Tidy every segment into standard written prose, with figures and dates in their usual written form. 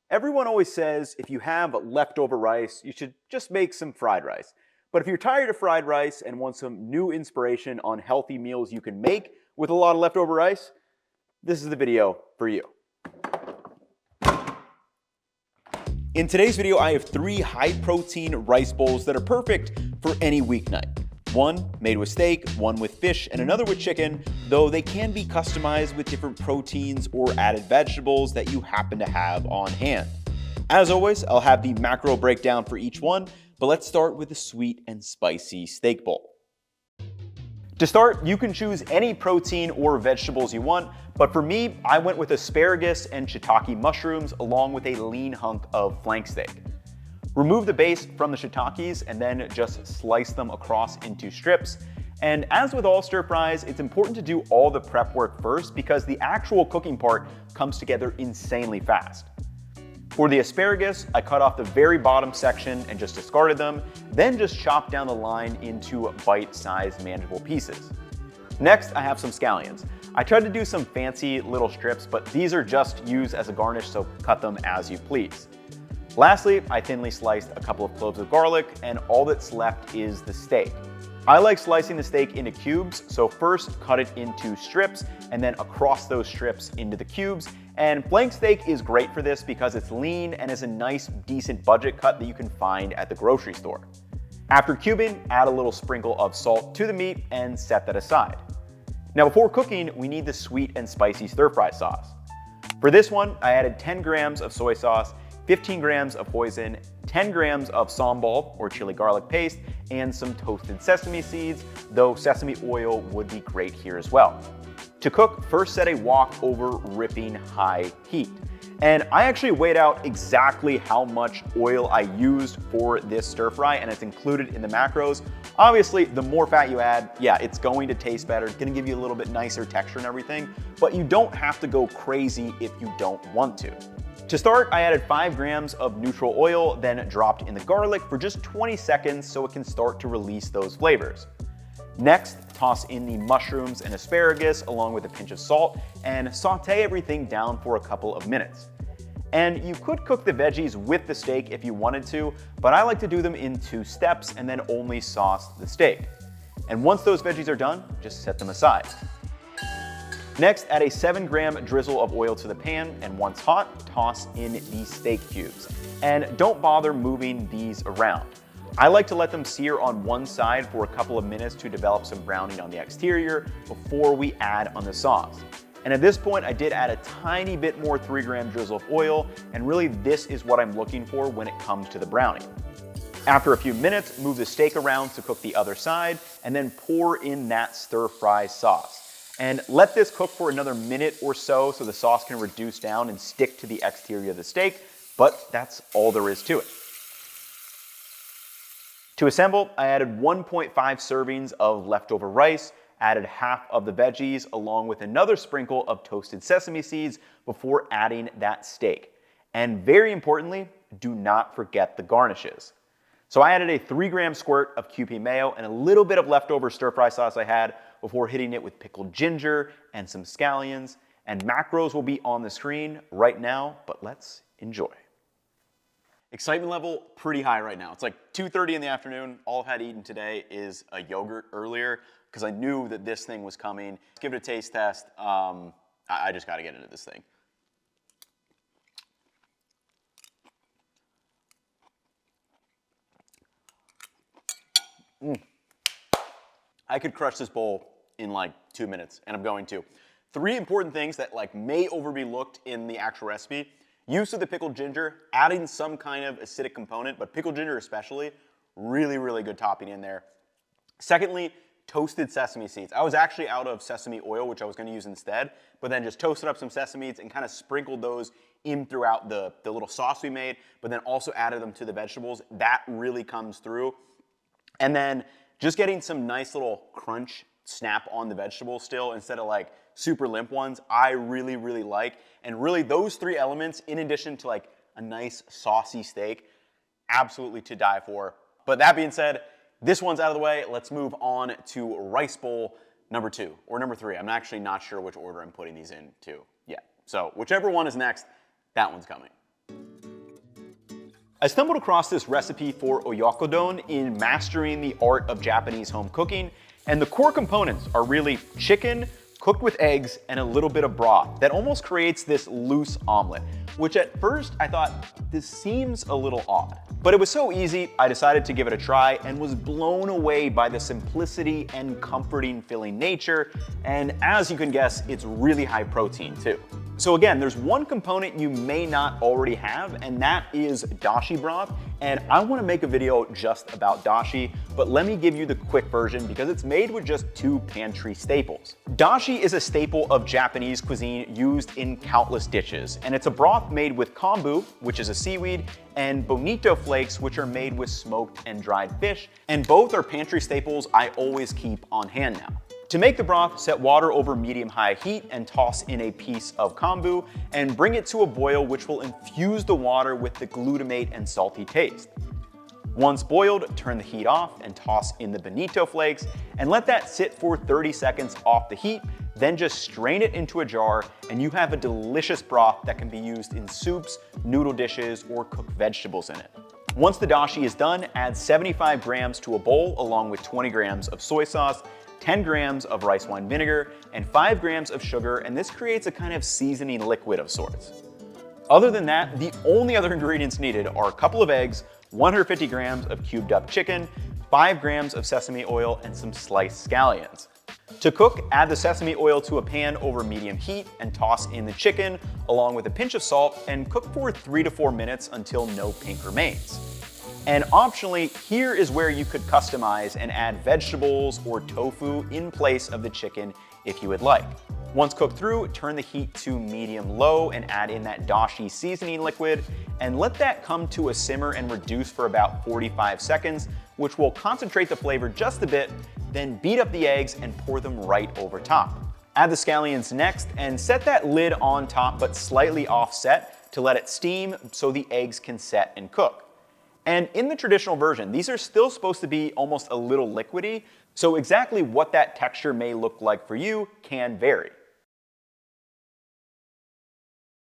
Everyone always says if you have leftover rice, you should just make some fried rice. But if you're tired of fried rice and want some new inspiration on healthy meals you can make with a lot of leftover rice, this is the video for you. In today's video, I have 3 high-protein rice bowls that are perfect for any weeknight. One made with steak, one with fish, and another with chicken, though they can be customized with different proteins or added vegetables that you happen to have on hand. As always, I'll have the macro breakdown for each one, but let's start with the sweet and spicy steak bowl. To start, you can choose any protein or vegetables you want, but for me, I went with asparagus and shiitake mushrooms along with a lean hunk of flank steak. Remove the base from the shiitakes and then just slice them across into strips. And as with all stir fries, it's important to do all the prep work first because the actual cooking part comes together insanely fast. For the asparagus, I cut off the very bottom section and just discarded them, then just chopped down the line into bite-sized manageable pieces. Next, I have some scallions. I tried to do some fancy little strips, but these are just used as a garnish, so cut them as you please. Lastly, I thinly sliced a couple of cloves of garlic, and all that's left is the steak. I like slicing the steak into cubes, so first cut it into strips, and then across those strips into the cubes. And flank steak is great for this because it's lean and is a nice, decent budget cut that you can find at the grocery store. After cubing, add a little sprinkle of salt to the meat and set that aside. Now before cooking, we need the sweet and spicy stir-fry sauce. For this one, I added 10 grams of soy sauce, 15 grams of hoisin, 10 grams of sambal or chili garlic paste, and some toasted sesame seeds, though sesame oil would be great here as well. To cook, first set a wok over ripping high heat. And I actually weighed out exactly how much oil I used for this stir fry, and it's included in the macros. Obviously, the more fat you add, yeah, it's going to taste better. It's gonna give you a little bit nicer texture and everything, but you don't have to go crazy if you don't want to. To start, I added 5 grams of neutral oil, then dropped in the garlic for just 20 seconds so it can start to release those flavors. Next, toss in the mushrooms and asparagus along with a pinch of salt and saute everything down for a couple of minutes. And you could cook the veggies with the steak if you wanted to, but I like to do them in 2 steps and then only sauce the steak. And once those veggies are done, just set them aside. Next, add a 7-gram drizzle of oil to the pan, and once hot, toss in the steak cubes. And don't bother moving these around. I like to let them sear on one side for a couple of minutes to develop some browning on the exterior before we add on the sauce. And at this point, I did add a tiny bit more 3-gram drizzle of oil, and really this is what I'm looking for when it comes to the browning. After a few minutes, move the steak around to cook the other side, and then pour in that stir-fry sauce. And let this cook for another minute or so the sauce can reduce down and stick to the exterior of the steak, but that's all there is to it. To assemble, I added 1.5 servings of leftover rice, added half of the veggies along with another sprinkle of toasted sesame seeds before adding that steak. And very importantly, do not forget the garnishes. So I added a 3-gram squirt of Kewpie mayo and a little bit of leftover stir-fry sauce I had before hitting it with pickled ginger and some scallions. And macros will be on the screen right now, but let's enjoy. Excitement level pretty high right now. It's like 2:30 in the afternoon. All I've had eaten today is a yogurt earlier because I knew that this thing was coming. Let's give it a taste test. I just got to get into this thing. I could crush this bowl in like 2 minutes, and I'm going to. 3 important things that may be looked in the actual recipe. Use of the pickled ginger, adding some kind of acidic component, but pickled ginger especially, really, really good topping in there. Secondly, toasted sesame seeds. I was actually out of sesame oil, which I was gonna use instead, but then just toasted up some sesame seeds and kind of sprinkled those in throughout the little sauce we made, but then also added them to the vegetables. That really comes through. And then just getting some nice little crunch snap on the vegetables still instead of super limp ones, I really, really like. And really those 3 elements, in addition to a nice saucy steak, absolutely to die for. But that being said, this one's out of the way. Let's move on to rice bowl number 2 or number 3. I'm actually not sure which order I'm putting these into yet. So whichever one is next, that one's coming. I stumbled across this recipe for Oyako in Mastering the Art of Japanese Home Cooking, and the core components are really chicken, cooked with eggs, and a little bit of broth that almost creates this loose omelet, which at first I thought, this seems a little odd. But it was so easy, I decided to give it a try and was blown away by the simplicity and comforting filling nature, and as you can guess, it's really high protein too. So again, there's one component you may not already have, and that is dashi broth. And I want to make a video just about dashi, but let me give you the quick version because it's made with just 2 pantry staples. Dashi is a staple of Japanese cuisine used in countless dishes, and it's a broth made with kombu, which is a seaweed, and bonito flakes, which are made with smoked and dried fish. And both are pantry staples I always keep on hand now. To make the broth, set water over medium-high heat and toss in a piece of kombu and bring it to a boil, which will infuse the water with the glutamate and salty taste. Once boiled, turn the heat off and toss in the bonito flakes and let that sit for 30 seconds off the heat, then just strain it into a jar and you have a delicious broth that can be used in soups, noodle dishes, or cook vegetables in it. Once the dashi is done, add 75 grams to a bowl along with 20 grams of soy sauce, 10 grams of rice wine vinegar, and 5 grams of sugar, and this creates a kind of seasoning liquid of sorts. Other than that, the only other ingredients needed are a couple of eggs, 150 grams of cubed up chicken, 5 grams of sesame oil, and some sliced scallions. To cook, add the sesame oil to a pan over medium heat and toss in the chicken along with a pinch of salt and cook for 3 to 4 minutes until no pink remains. And optionally, here is where you could customize and add vegetables or tofu in place of the chicken if you would like. Once cooked through, turn the heat to medium-low and add in that dashi seasoning liquid and let that come to a simmer and reduce for about 45 seconds, which will concentrate the flavor just a bit, then beat up the eggs and pour them right over top. Add the scallions next and set that lid on top but slightly offset to let it steam so the eggs can set and cook. And in the traditional version, these are still supposed to be almost a little liquidy, so exactly what that texture may look like for you can vary.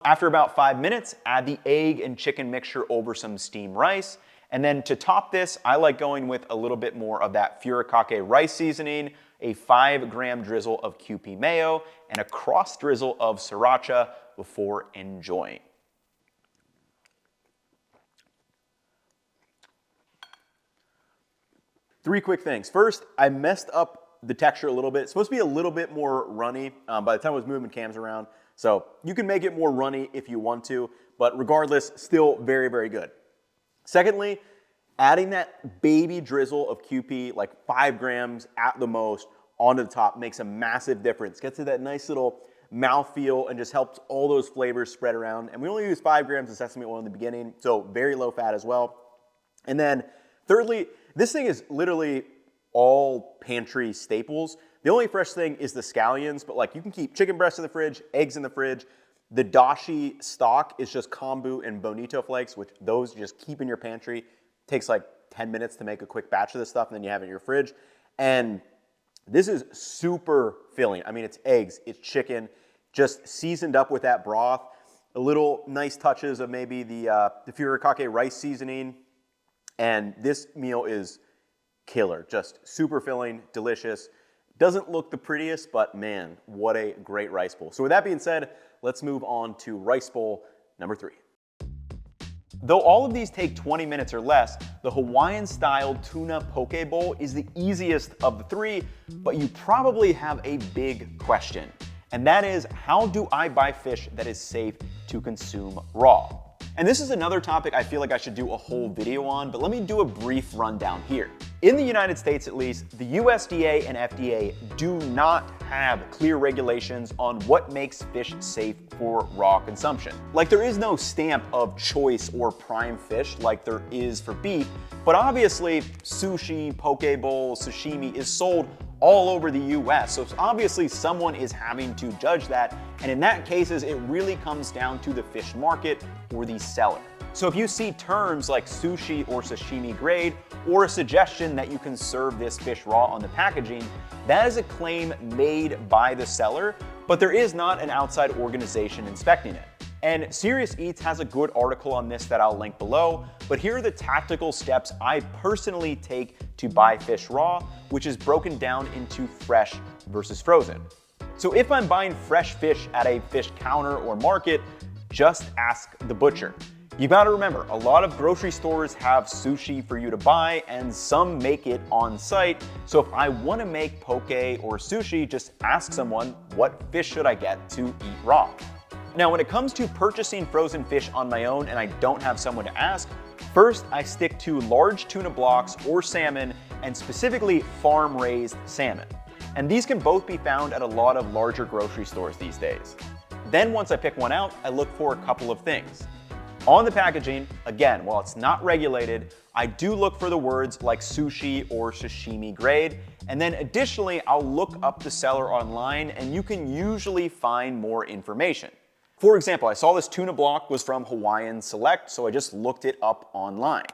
After about 5 minutes, add the egg and chicken mixture over some steamed rice, and then to top this, I like going with a little bit more of that furikake rice seasoning, a 5-gram drizzle of Kewpie mayo, and a cross drizzle of sriracha before enjoying. Three quick things. First, I messed up the texture a little bit. It's supposed to be a little bit more runny by the time I was moving cams around. So you can make it more runny if you want to, but regardless, still very, very good. Secondly, adding that baby drizzle of Kewpie, like 5 grams at the most, onto the top makes a massive difference. Gets to that nice little mouthfeel and just helps all those flavors spread around. And we only use 5 grams of sesame oil in the beginning, so very low fat as well. And then thirdly, this thing is literally all pantry staples. The only fresh thing is the scallions, but like you can keep chicken breasts in the fridge, eggs in the fridge. The dashi stock is just kombu and bonito flakes, which those you just keep in your pantry. Takes like 10 minutes to make a quick batch of this stuff, and then you have it in your fridge. And this is super filling. I mean, it's eggs, it's chicken, just seasoned up with that broth. A little nice touches of maybe the furikake rice seasoning. And this meal is killer, just super filling, delicious. Doesn't look the prettiest, but man, what a great rice bowl. So with that being said, let's move on to rice bowl number 3. Though all of these take 20 minutes or less, the Hawaiian-style tuna poke bowl is the easiest of the 3, but you probably have a big question. And that is, how do I buy fish that is safe to consume raw? And this is another topic I feel like I should do a whole video on, but let me do a brief rundown here. In the United States at least, the USDA and FDA do not have clear regulations on what makes fish safe for raw consumption. Like there is no stamp of choice or prime fish like there is for beef, but obviously sushi, poke bowl, sashimi is sold all over the US, so obviously someone is having to judge that, and in that cases, it really comes down to the fish market or the seller. So if you see terms like sushi or sashimi grade, or a suggestion that you can serve this fish raw on the packaging, that is a claim made by the seller, but there is not an outside organization inspecting it. And Serious Eats has a good article on this that I'll link below, but here are the tactical steps I personally take to buy fish raw, which is broken down into fresh versus frozen. So if I'm buying fresh fish at a fish counter or market, just ask the butcher. You gotta remember, a lot of grocery stores have sushi for you to buy and some make it on site. So if I wanna make poke or sushi, just ask someone, what fish should I get to eat raw? Now, when it comes to purchasing frozen fish on my own and I don't have someone to ask, first I stick to large tuna blocks or salmon, and specifically farm-raised salmon. And these can both be found at a lot of larger grocery stores these days. Then once I pick one out, I look for a couple of things. On the packaging, again, while it's not regulated, I do look for the words like sushi or sashimi grade, and then additionally, I'll look up the seller online and you can usually find more information. For example, I saw this tuna block was from Hawaiian Select, so I just looked it up online.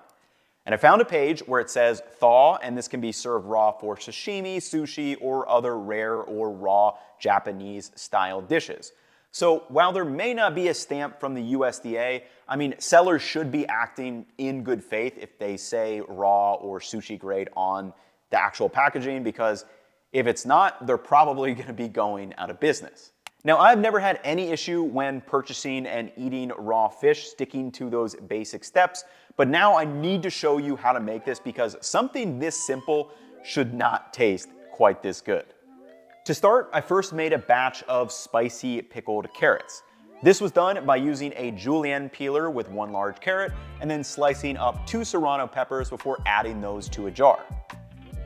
And I found a page where it says thaw, and this can be served raw for sashimi, sushi, or other rare or raw Japanese style dishes. So while there may not be a stamp from the USDA, I mean, sellers should be acting in good faith if they say raw or sushi grade on the actual packaging, because if it's not, they're probably gonna be going out of business. Now, I've never had any issue when purchasing and eating raw fish, sticking to those basic steps, but now I need to show you how to make this because something this simple should not taste quite this good. To start, I first made a batch of spicy pickled carrots. This was done by using a julienne peeler with 1 large carrot and then slicing up 2 serrano peppers before adding those to a jar.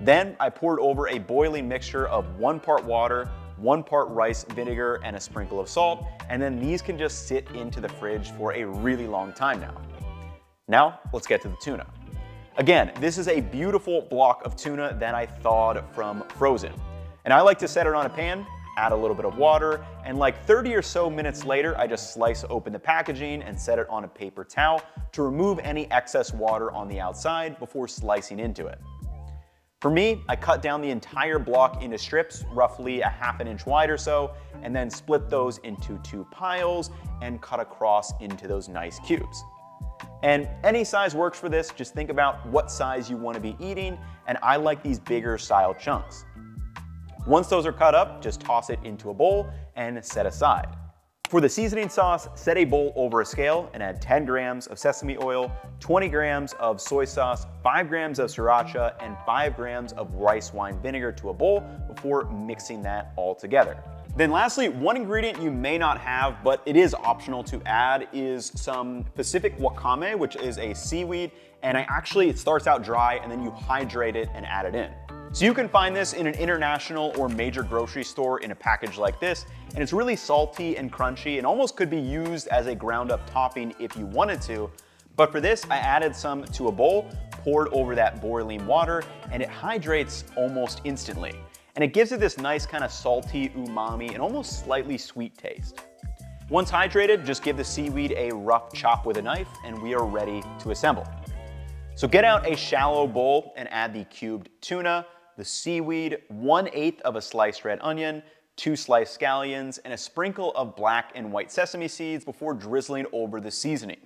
Then I poured over a boiling mixture of 1 part water, 1 part rice vinegar, and a sprinkle of salt, and then these can just sit into the fridge for a really long time now. Now, let's get to the tuna. Again, this is a beautiful block of tuna that I thawed from frozen. And I like to set it on a pan, add a little bit of water, and like 30 or so minutes later, I just slice open the packaging and set it on a paper towel to remove any excess water on the outside before slicing into it. For me, I cut down the entire block into strips, roughly a ½ inch wide or so, and then split those into 2 piles and cut across into those nice cubes. And any size works for this, just think about what size you want to be eating, and I like these bigger style chunks. Once those are cut up, just toss it into a bowl and set aside. For the seasoning sauce, set a bowl over a scale and add 10 grams of sesame oil, 20 grams of soy sauce, 5 grams of sriracha, and 5 grams of rice wine vinegar to a bowl before mixing that all together. Then lastly, one ingredient you may not have, but it is optional to add, is some Pacific wakame, which is a seaweed, and it starts out dry and then you hydrate it and add it in. So you can find this in an international or major grocery store in a package like this, and it's really salty and crunchy and almost could be used as a ground up topping if you wanted to. But for this, I added some to a bowl, poured over that boiling water, and it hydrates almost instantly. And it gives it this nice kind of salty umami and almost slightly sweet taste. Once hydrated, just give the seaweed a rough chop with a knife and we are ready to assemble. So get out a shallow bowl and add the cubed tuna, the seaweed, 1/8 of a sliced red onion, 2 sliced scallions, and a sprinkle of black and white sesame seeds before drizzling over the seasoning.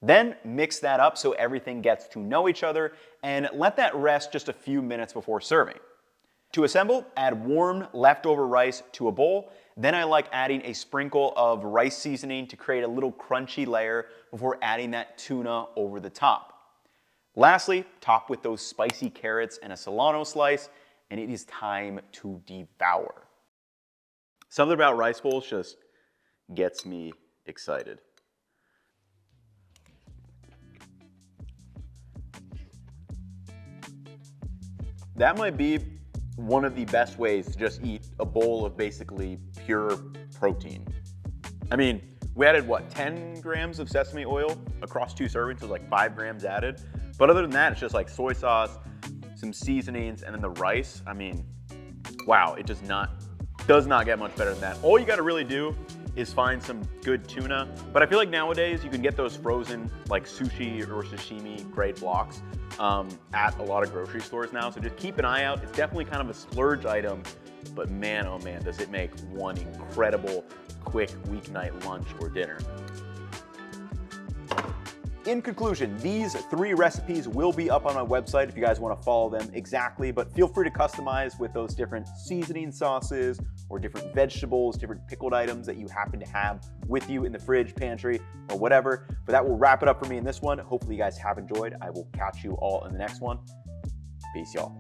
Then mix that up so everything gets to know each other and let that rest just a few minutes before serving. To assemble, add warm leftover rice to a bowl. Then I like adding a sprinkle of rice seasoning to create a little crunchy layer before adding that tuna over the top. Lastly, top with those spicy carrots and a Solano slice, and it is time to devour. Something about rice bowls just gets me excited. That might be one of the best ways to just eat a bowl of basically pure protein. I mean, we added what, 10 grams of sesame oil across 2 servings, so like 5 grams added. But other than that, it's just like soy sauce, some seasonings, and then the rice. I mean, wow, it does not get much better than that. All you gotta really do is find some good tuna. But I feel like nowadays you can get those frozen like sushi or sashimi grade blocks at a lot of grocery stores now. So just keep an eye out. It's definitely kind of a splurge item, but man, oh man, does it make one incredible quick weeknight lunch or dinner. In conclusion, these 3 recipes will be up on my website if you guys want to follow them exactly, but feel free to customize with those different seasoning sauces or different vegetables, different pickled items that you happen to have with you in the fridge, pantry, or whatever. But that will wrap it up for me in this one. Hopefully you guys have enjoyed. I will catch you all in the next one. Peace, y'all.